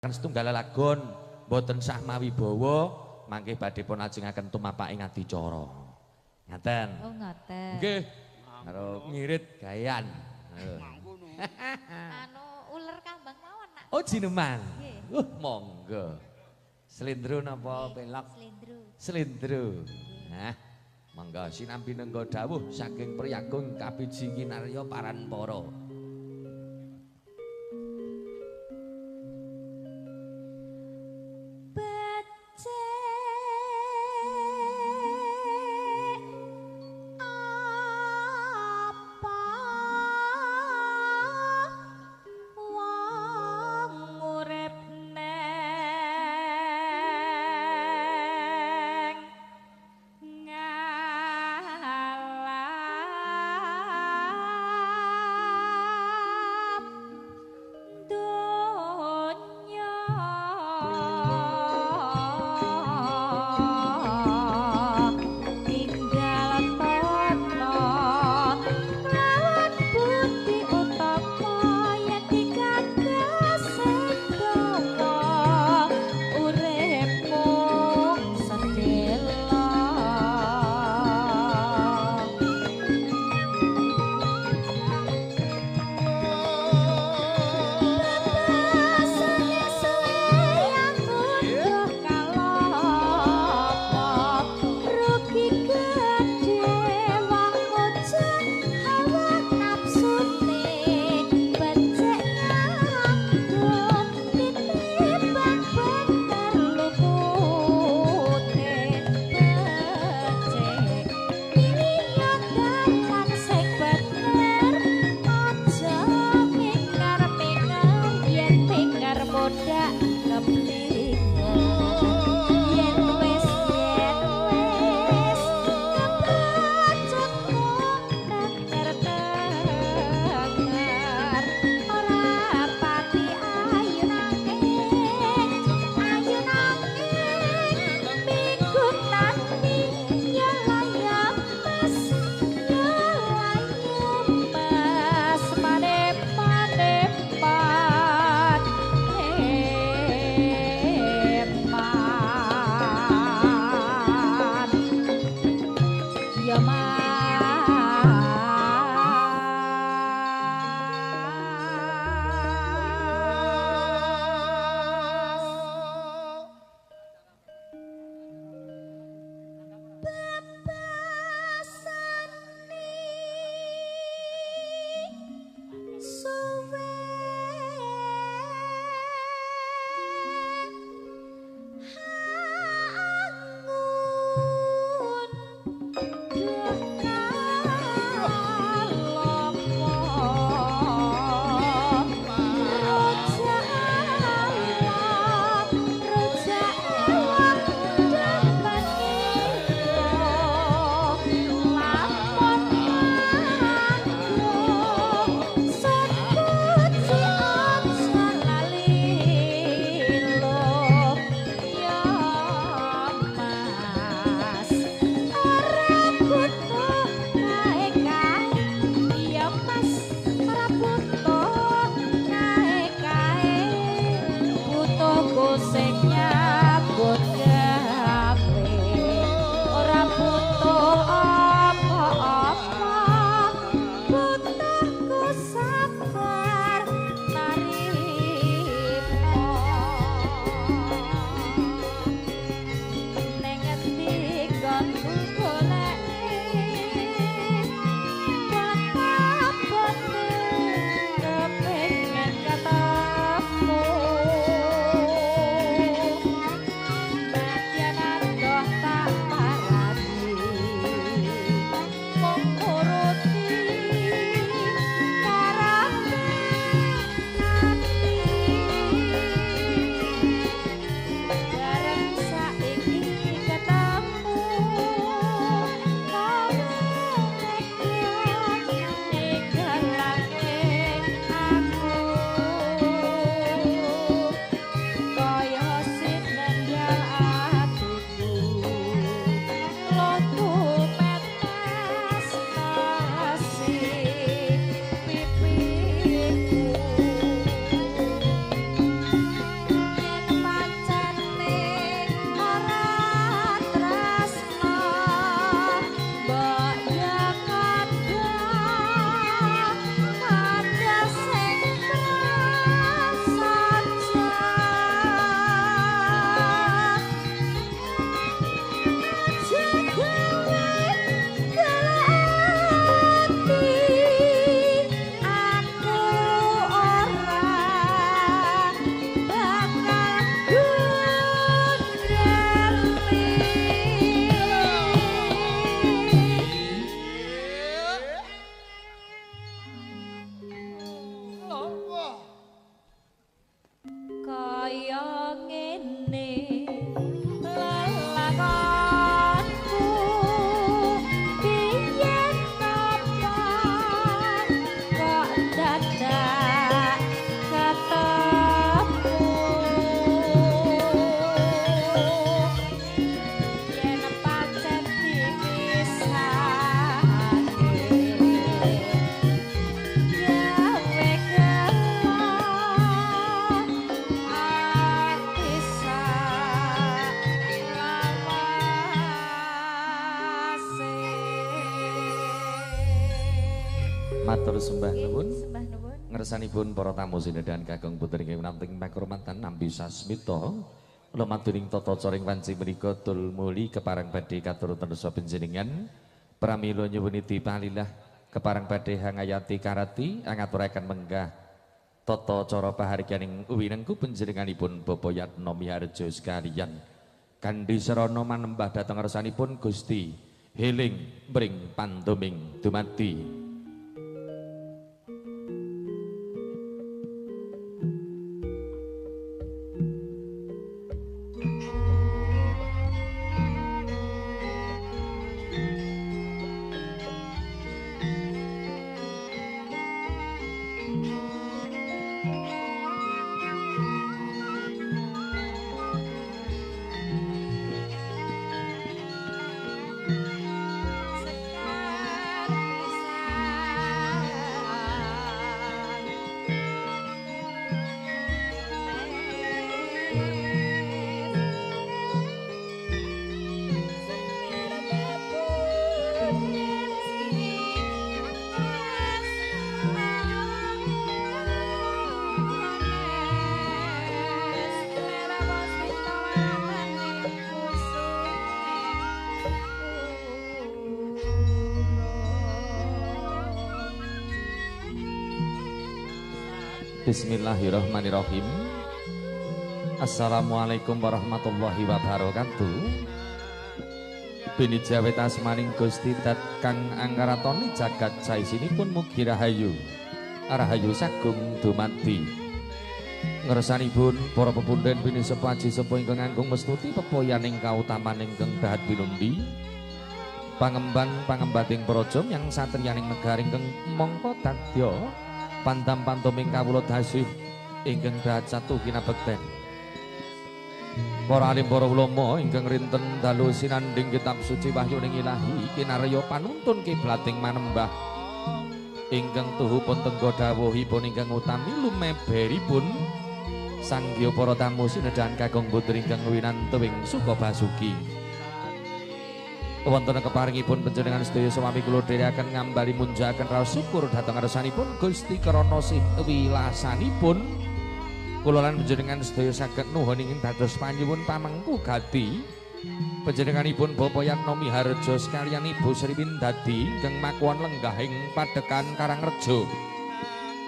Setunggal lagon boten sah mawibawa mangke badhe pun ajengaken tumapaking adicara. Ngaten. Oh, ngaten. Nggih. Karo ngirit gayan. Anu uler kambang mawon nak. Oh, jineman. Monggo. Slendro napa pelok? Slendro. Slendro. Nah, monggo sinambi nenggo dawuh saking Priyagung Kabiji Kinarya Paranpara. matur sembah nuwun. Sembah nuwun. Ngersanipun para tamu sinedahan kakung putri ingkang namting panghormatan nampi sasmita. Kula maturing tata cara ing wanci menika tul muli keparang badhe katuruten rasa panjenengan. Pramila nyuwun dipalilah keparang badhe hangayati karati angaturaken menggah tata cara pahargyaning uwinengku panjenenganipun Bapak Yatno Miharjo sekalian. Kanthi sarana manembah dhateng ngarsanipun Gusti Heling mring pandoming dumati. Bismillahirrahmanirrahim. Assalamualaikum warahmatullahi wabarakatuh. Bini jawet asmaning Gusti Dat kang anggaratoni jagat saisinipun mugi rahayu. Rahayu sagung dumati. Ngersanipun para pepundhen bini sepaji sepo ingkang nganggung mestuti pepoyaning kautaman ingkang dahat pinundi. Pangemban-pangembating praja yang satriyaning negari ingkang mangka dadya pandam pantoming kawula dasih ingkang dahat satu kinabekten. Para alim para ulama ingkang rinten dalu sinanding kitab suci wahyuning ilahi kinarya panuntun kiblating manembah ingkang tuhupun tenggo dawuhipun ingkang utami lumeberipun sanggya para tamu sinedahan kakung putri ingkang winantewing suka basuki. Wonten keparingipun panjenengan sedaya sawami kula dherekaken ngambali munjahaken raos syukur dhateng ngarsanipun Gusti krana sih wilasanipun kula lan panjenengan sedaya saged nuhun ingkang dados panyuwun pamengku gati panjenenganipun Bapak Yatno Miharjo sekalian Ibu Sri Windadi ingkang makuan lenggah ing Padekan Karangrejo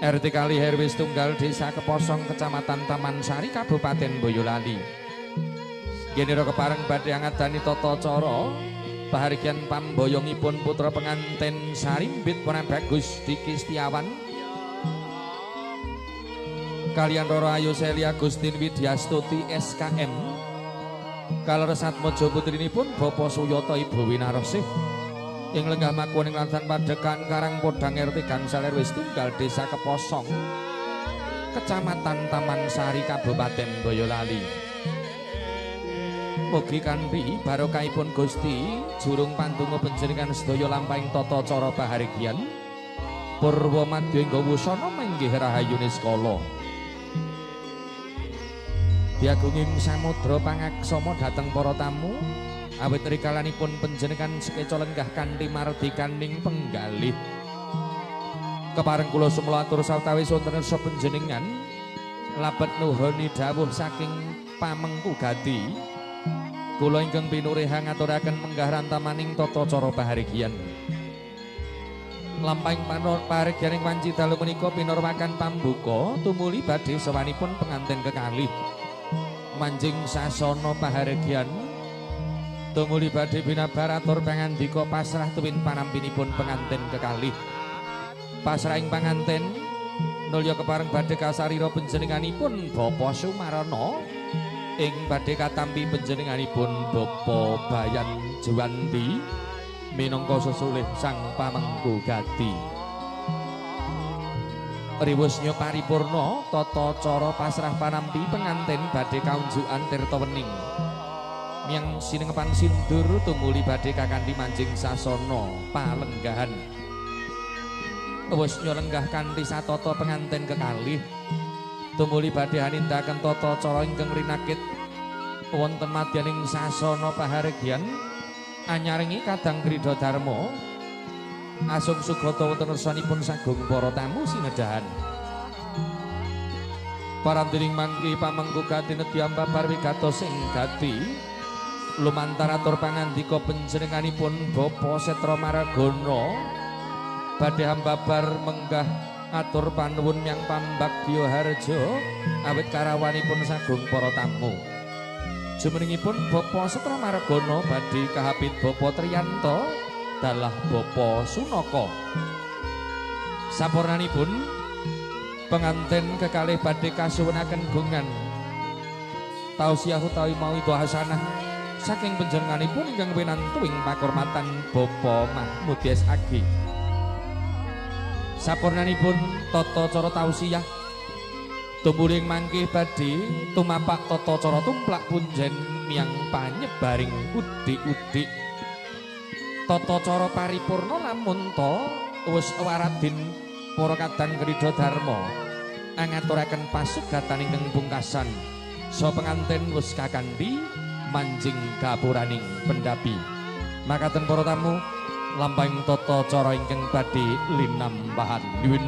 RT kali RW setunggal Desa Keposong Kecamatan Taman Sari Kabupaten Boyolali. Genera kepareng badhe ngadani tata cara pahargyan pamboyongipun putra penganten Sarimbit Ponan Bagus Diki Setiawan kalian Roro Ayu Selia Agustin Widyastuti SKM kaleresat mojo putrinipun Bapak Suyoto Ibu Winarsih ing lenggah makuning lantan Padekan Karangpodang RT Gangsal RW setunggal Desa Keposong Kecamatan Taman Sari Kabupaten Boyolali. Mugi kanthi barokahipun Gusti jurung pandonga panjenengan sedaya lampahing tata cara pahargyan purwa madya ingga wusana manggih rahayune skala. Diagunging samudra pangaksama dhateng para tamu awit rikalanipun panjenengan sekeca lenggah kanthi mardikaning penggalih. Kepareng kula sumela atur sawetawis wonten sa panjenengan labet nuhuni dawuh saking pamengku gati. Kula ingkang pinureha ngaturaken menggah rantamaning tata cara pahargyan. Lampahing pahargyaning wanci dalu menika pinurwakan pambuka tumuli badhe sawanipun penganten kekalih. Manjing sasana pahargyan tumuli badhe binabar atur pangandika pasrah tuwin panampinipun penganten kekalih. Pasrahing panganten nulya kepareng badhe kasarira panjenenganipun Bapak Sumarana ing badhe katampi panjenenganipun Bapa Bayan Juwandi minangka sesulih sang pamengku gati. Riwusnya paripurna tata cara pasrah panampi penganten badhe kaunjukan tirta wening. Miyang sinengepan sindur tumuli badhe kakanthi manjing sasana palenggahan. Wusnya lenggah kanthi satata penganten kekalih tumuli badhe hanindahaken tata cara ingkang rinakit wonten madyaning sasana pahargyan anyaringi kadang krida dharma Asung sugata wonten ngersanipun sagung para tamu sinedahan. Parantining mangki pamengku gati nedya ambabar wigatos ing gati lumantar atur pangandika panjenenganipun Bapa Setra Maragana badhe ambabar menggah atur panuwun nyang Pambagya Harja awit karawanipun sagung para tamu. Jumenengipun Bapa Setra Maragana badhe kahapit Bapa Triyanto dalah Bapa Sunaka. Sampurnanipun penganten kekalih badhe kasuwunaken gungan tausiah utawi mawidah hasanah saking panjenenganipun ingkang winantuing pakurmatan Bapa Mahmud Agi. Sampurnanipun tata cara tausiah tumuring mangkih badhe tumapak tata cara tumplak punjen miyang panyebaring udik-udik. Tata cara paripurna lamun ta wis waradin para kadang krida dharma angaturaken pasugatan ingkang pungkasan saha penganten wis kakandhi manjing gapuraning pendapi. Makaten para tamu lampahing tata cara ingkang badhe linambahan nyuwun.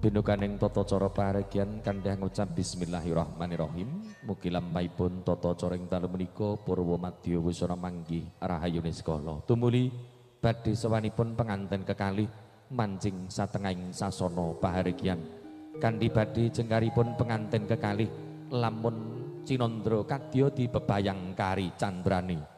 Binukaning tata cara paregian kandhah ngucap bismillahirrahmanirrahim. Mugi lampahipun tata cara ing dalu menika purwa madya wisana manggih rahayune skala. Tumuli badhe sawanipun penganten kekalih mancing satengahing sasana paharegian. Kanthi badhe jengkaripun penganten kekalih lamun cinandra kadya dibebayang kari candrane.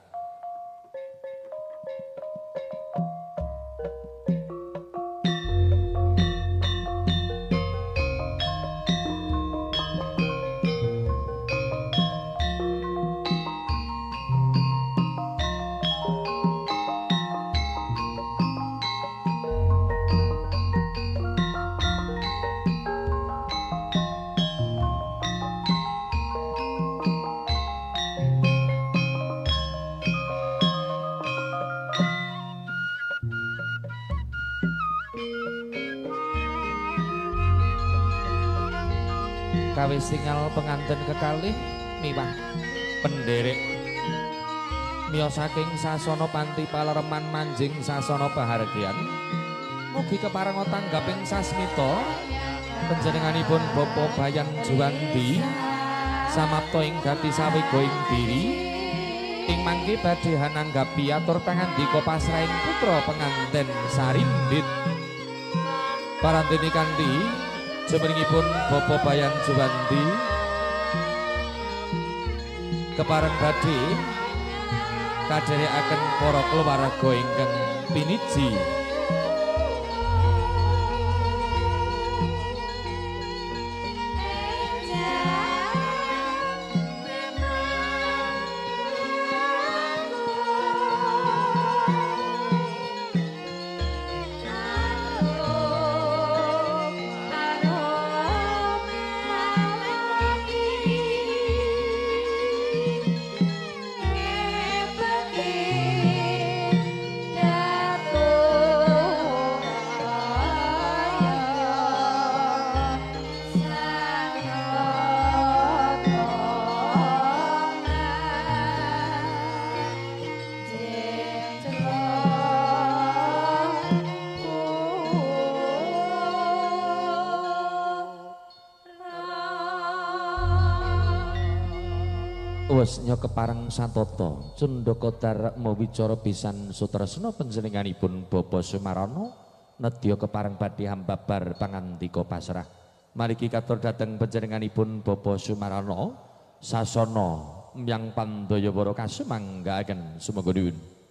Kawis tinggal penganten kekalih miwah penderek miya saking sasana panti palereman manjing sasana pahargyan. Mugi kepareng tanggaping sasmita panjenenganipun Bapa Bayan Juwandi samapta ing gati sawiga ing diri ing mangke badhe hananggapi atur pangandika pasrahing putra penganten Sarindit. Parantene kanthi Jumenengipun Bapa Bayan Juwandi kepareng badhe kadherekaken para keluarga ingkang piniji. Wesnya kepareng satata Cundakadar mawicara pisan sutresna panjenenganipun Bapa Sumarana nedya kepareng badhe hambabar pangandika pasrah. Mariki katur dhateng panjenenganipun Bapa Sumarana sasana mbyang Pandayawara kasumanggaken sumangga nuwun.